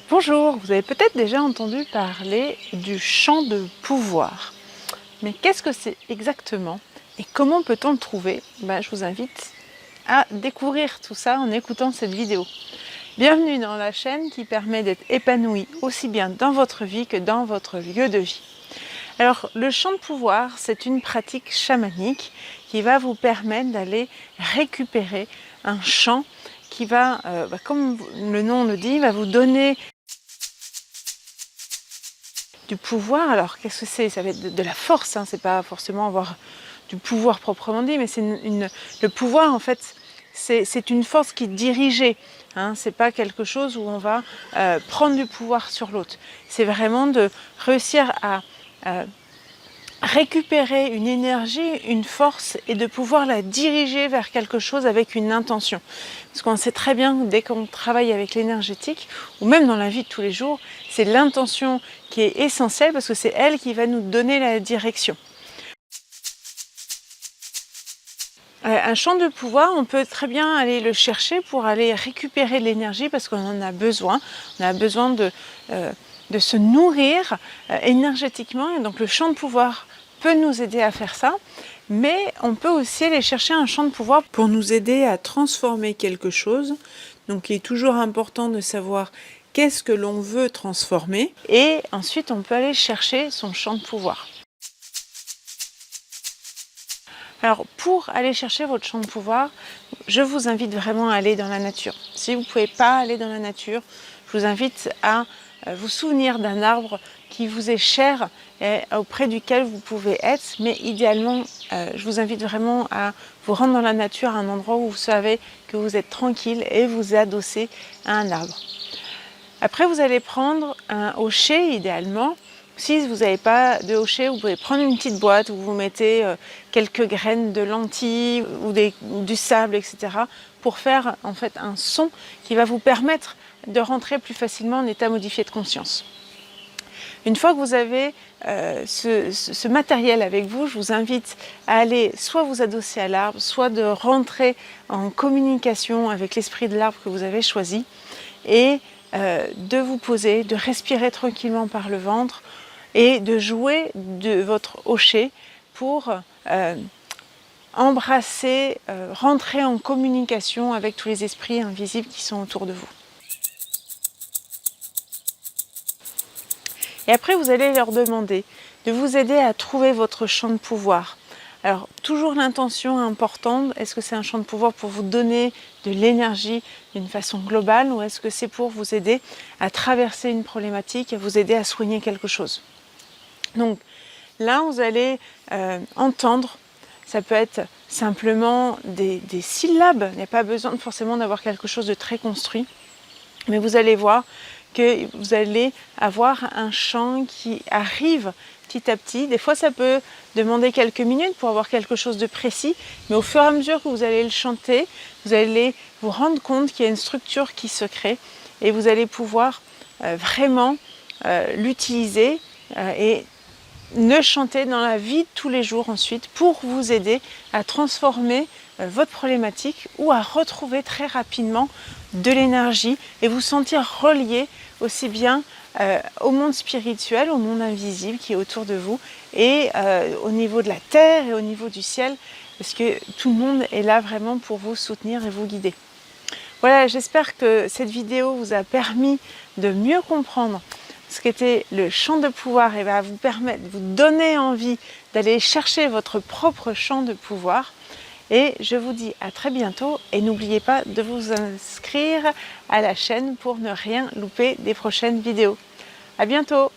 Bonjour, vous avez peut-être déjà entendu parler du champ de pouvoir. Mais qu'est-ce que c'est exactement et comment peut-on le trouver? Je vous invite à découvrir tout ça en écoutant cette vidéo. Bienvenue dans la chaîne qui permet d'être épanoui aussi bien dans votre vie que dans votre lieu de vie. Alors, le champ de pouvoir, c'est une pratique chamanique qui va vous permettre d'aller récupérer un champ qui va, comme le nom le dit, va vous donner du pouvoir. Alors qu'est-ce que c'est? Ça va être de la force, hein. C'est pas forcément avoir du pouvoir proprement dit, mais c'est le pouvoir en fait, c'est une force qui est dirigée, hein. C'est pas quelque chose où on va prendre du pouvoir sur l'autre. C'est vraiment de réussir à récupérer une énergie, une force et de pouvoir la diriger vers quelque chose avec une intention. Parce qu'on sait très bien que dès qu'on travaille avec l'énergétique, ou même dans la vie de tous les jours, c'est l'intention qui est essentielle parce que c'est elle qui va nous donner la direction. Un champ de pouvoir, on peut très bien aller le chercher pour aller récupérer de l'énergie parce qu'on en a besoin. On a besoin de se nourrir énergétiquement, et donc le champ de pouvoir peut nous aider à faire ça, mais on peut aussi aller chercher un champ de pouvoir pour nous aider à transformer quelque chose. Donc il est toujours important de savoir qu'est-ce que l'on veut transformer, et ensuite on peut aller chercher son champ de pouvoir. Alors pour aller chercher votre champ de pouvoir, je vous invite vraiment à aller dans la nature. Si vous ne pouvez pas aller dans la nature, je vous invite à vous souvenir d'un arbre qui vous est cher et auprès duquel vous pouvez être, mais idéalement, je vous invite vraiment à vous rendre dans la nature, à un endroit où vous savez que vous êtes tranquille et vous adosser à un arbre. Après, vous allez prendre un hocher idéalement. Si vous n'avez pas de hocher, vous pouvez prendre une petite boîte où vous mettez quelques graines de lentilles ou du sable, etc. pour faire en fait un son qui va vous permettre de rentrer plus facilement en état modifié de conscience. Une fois que vous avez ce matériel avec vous, je vous invite à aller soit vous adosser à l'arbre, soit de rentrer en communication avec l'esprit de l'arbre que vous avez choisi et de vous poser, de respirer tranquillement par le ventre et de jouer de votre hocher pour embrasser, rentrer en communication avec tous les esprits invisibles qui sont autour de vous. Et après, vous allez leur demander de vous aider à trouver votre champ de pouvoir. Alors, toujours l'intention importante, est-ce que c'est un champ de pouvoir pour vous donner de l'énergie d'une façon globale, ou est-ce que c'est pour vous aider à traverser une problématique, à vous aider à soigner quelque chose? Donc là, vous allez entendre, ça peut être simplement des syllabes, il n'y a pas besoin forcément d'avoir quelque chose de très construit, mais vous allez voir que vous allez avoir un chant qui arrive petit à petit. Des fois, ça peut demander quelques minutes pour avoir quelque chose de précis, mais au fur et à mesure que vous allez le chanter, vous allez vous rendre compte qu'il y a une structure qui se crée et vous allez pouvoir vraiment l'utiliser et le chanter dans la vie de tous les jours ensuite pour vous aider à transformer votre problématique ou à retrouver très rapidement de l'énergie et vous sentir relié aussi bien au monde spirituel, au monde invisible qui est autour de vous et au niveau de la terre et au niveau du ciel, parce que tout le monde est là vraiment pour vous soutenir et vous guider. Voilà, j'espère que cette vidéo vous a permis de mieux comprendre ce qu'était le champ de pouvoir et va vous permettre, vous donner envie d'aller chercher votre propre champ de pouvoir. Et je vous dis à très bientôt et n'oubliez pas de vous inscrire à la chaîne pour ne rien louper des prochaines vidéos. À bientôt!